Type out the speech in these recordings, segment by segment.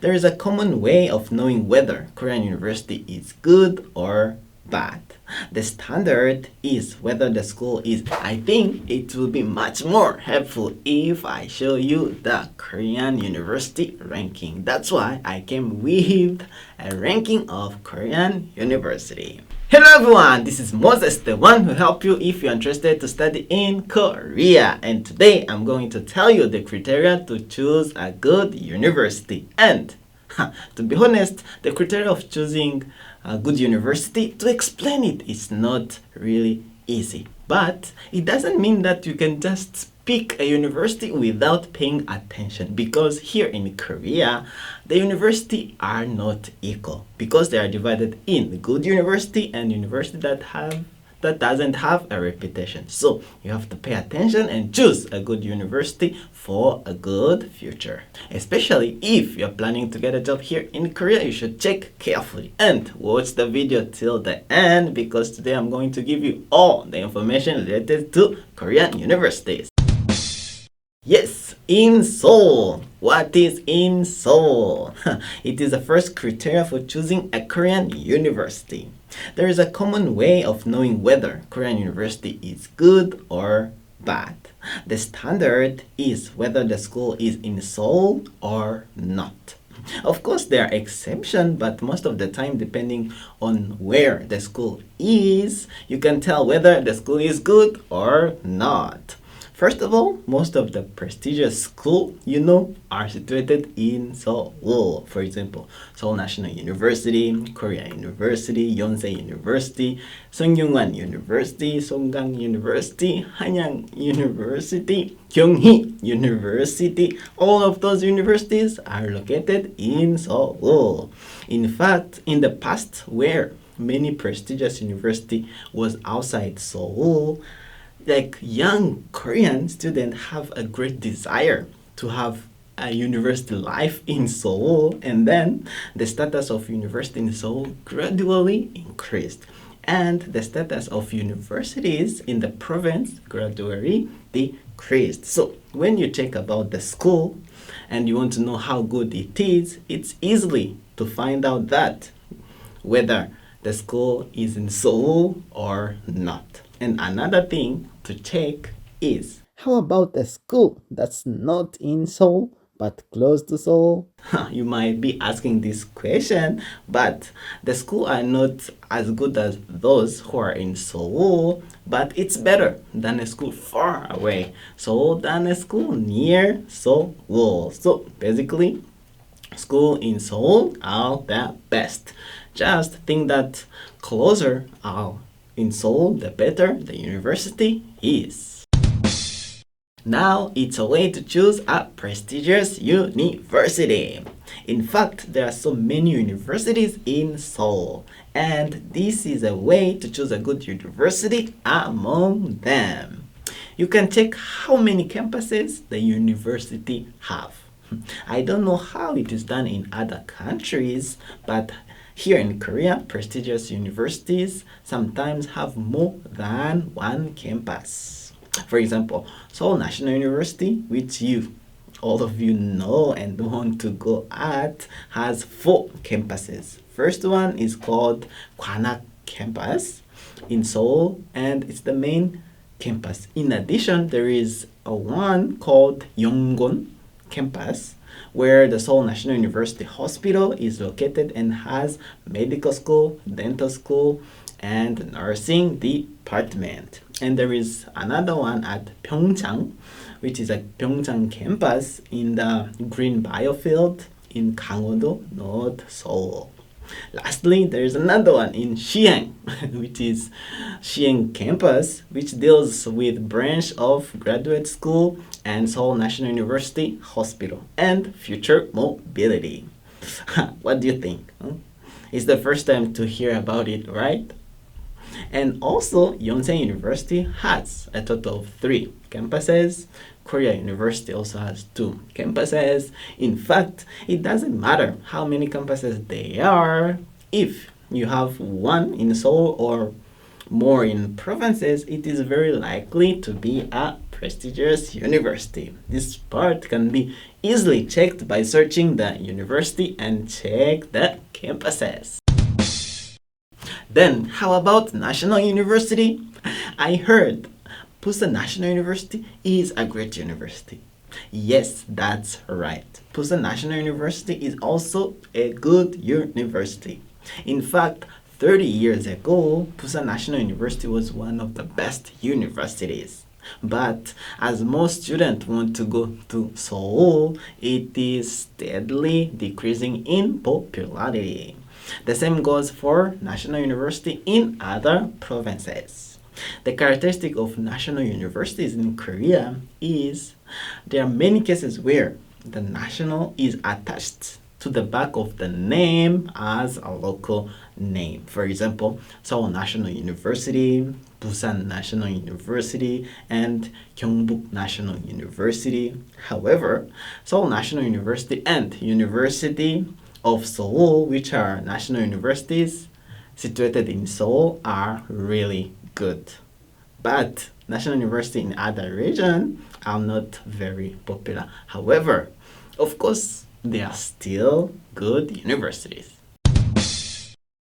There is a common way of knowing whether Korean university is good or bad. The standard is whether the school is. I think it will be much more helpful if I show you the Korean university ranking. That's why I came with a ranking of Korean university. Hello everyone, this is Moses, the one who help you if you're interested to study in Korea. And today I'm going to tell you the criteria to choose a good university. And to be honest, the criteria of choosing a good university, to explain it is not really easy. But it doesn't mean that you can just pick a university without paying attention, because here in Korea the university are not equal, because they are divided in good university and university that doesn't have a reputation. So you have to pay attention and choose a good university for a good future. Especially if you're planning to get a job here in Korea, you should check carefully and watch the video till the end, because today I'm going to give you all the information related to Korean universities. Yes, in Seoul. What is in Seoul? It is the first criteria for choosing a Korean university. There is a common way of knowing whether Korean university is good or bad. The standard is whether the school is in Seoul or not. Of course, there are exceptions, but most of the time, depending on where the school is, you can tell whether the school is good or not. First of all, most of the prestigious schools are situated in Seoul. For example, Seoul National University, Korea University, Yonsei University, Songyungwan University, Songgang University, Hanyang University, Kyunghee University. All of those universities are located in Seoul. In fact, in the past, where many prestigious university was outside Seoul, like young Korean students have a great desire to have a university life in Seoul, and then the status of university in Seoul gradually increased, and the status of universities in the province gradually decreased. So when you check about the school and you want to know how good it is, it's easily to find out that whether the school is in Seoul or not. And another thing to check is, how about a school that's not in Seoul but close to Seoul? You might be asking this question, but the school are not as good as those who are in Seoul, but it's better than a school far away Seoul than a school near Seoul. So basically, school in Seoul are the best. Just think that closer are in Seoul, the better the university is. Now it's a way to choose a prestigious university. In fact, there are so many universities in Seoul, and this is a way to choose a good university among them. You can check how many campuses the university have. I don't know how it is done in other countries, but here in Korea, prestigious universities sometimes have more than one campus. For example, Seoul National University, which all of you know and want to go at, has 4 campuses. First one is called Gwanak campus in Seoul, and it's the main campus. In addition, there is a one called Yonggon campus, where the Seoul National University Hospital is located and has medical school, dental school, and nursing department. And there is another one at Pyeongchang, which is a Pyeongchang campus in the green biofield in Gangwon-do, North Seoul. Lastly, there is another one in Sieng, which is Sieng campus, which deals with branch of graduate school and Seoul National University Hospital and future mobility. What do you think? It's the first time to hear about it, right? And also, Yonsei University has a total of 3 campuses. Korea University also has 2 campuses. In fact, it doesn't matter how many campuses they are. If you have one in Seoul or more in provinces, it is very likely to be a prestigious university. This part can be easily checked by searching the university and check the campuses. Then, how about National University? I heard Pusan National University is a great university. Yes, that's right. Pusan National University is also a good university. In fact, 30 years ago, Pusan National University was one of the best universities. But as most students want to go to Seoul, it is steadily decreasing in popularity. The same goes for National University in other provinces. The characteristic of national universities in Korea is there are many cases where the national is attached to the back of the name as a local name. For example, Seoul National University, Busan National University, and Gyeongbuk National University. However, Seoul National University and University of Seoul, which are national universities situated in Seoul, are really good. But national university in other regions are not very popular. However, of course, they are still good universities.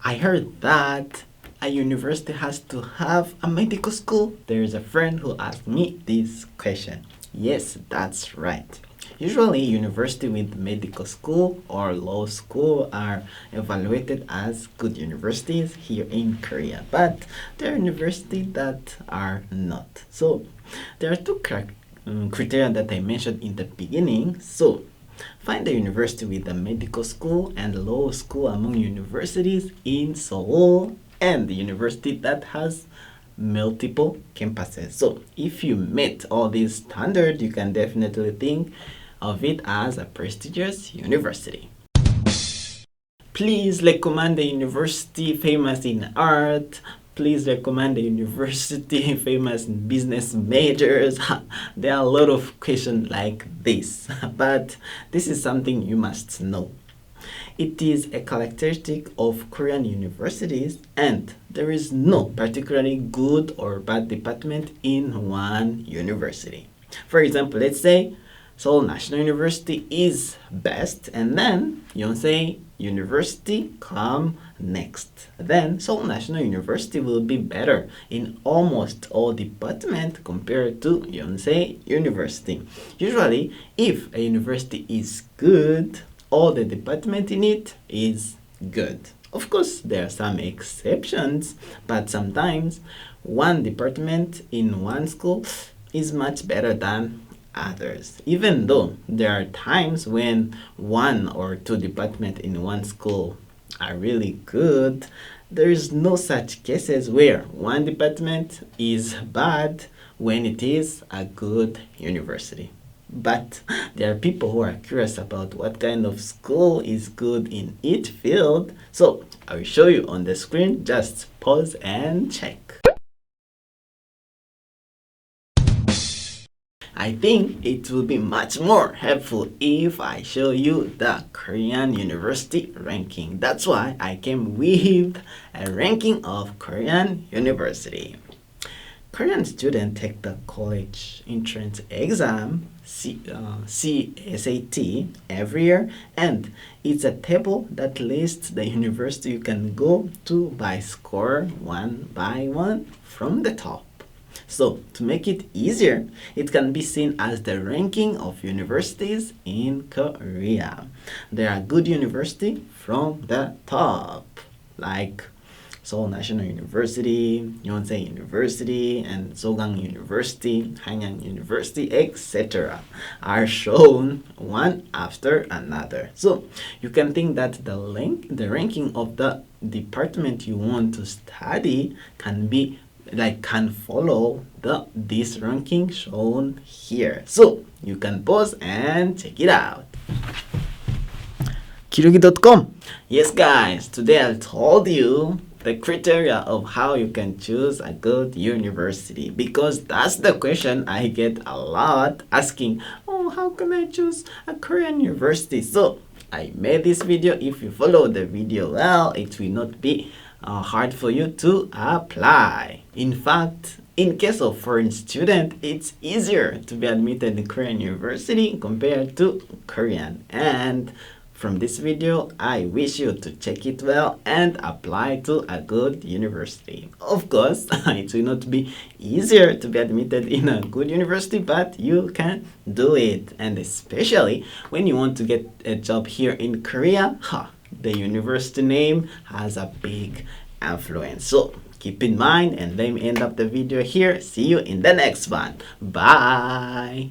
I heard that a university has to have a medical school. There is a friend who asked me this question. Yes, that's right. Usually, university with medical school or law school are evaluated as good universities here in Korea, but there are universities that are not. So, there are two criteria that I mentioned in the beginning. So, find a university with a medical school and law school among universities in Seoul and the university that has multiple campuses. So, if you meet all these standards, you can definitely think of it as a prestigious university. Please recommend a university famous in art. Please recommend a university famous in business majors. There are a lot of questions like this, but this is something you must know. It is a characteristic of Korean universities, and there is no particularly good or bad department in one university. For example, let's say Seoul National University is best, and then Yonsei University come next. Then Seoul National University will be better in almost all departments compared to Yonsei University. Usually, if a university is good, all the department in it is good. Of course, there are some exceptions, but sometimes one department in one school is much better than others. Even though there are times when one or two departments in one school are really good, there is no such cases where one department is bad when it is a good university. But there are people who are curious about what kind of school is good in each field. So I will show you on the screen. Just pause and check. I think it will be much more helpful if I show you the Korean university ranking. That's why I came with a ranking of Korean university. Korean students take the college entrance exam, CSAT, every year, and it's a table that lists the university you can go to by score one by one from the top. So, to make it easier, it can be seen as the ranking of universities in Korea. There are good universities from the top, like Seoul National University, Yonsei University, and Sogang University, Hanyang University, etc. are shown one after another. So, you can think that the ranking of the department you want to study can follow this ranking shown here. So you can pause and check it out. Kirugi.com. Yes guys, today I told you the criteria of how you can choose a good university, because that's the question I get a lot, asking, oh, how can I choose a Korean university? So I made this video. If you follow the video well, it will not be hard for you to apply. In fact, In case of foreign student, it's easier to be admitted in Korean university compared to Korean. And from this video, I wish you to check it well and apply to a good university. Of course, it will not be easier to be admitted in a good university, but you can do it. And especially when you want to get a job here in Korea, the university name has a big influence. So keep in mind, and let me end up the video here. See you in the next one. Bye.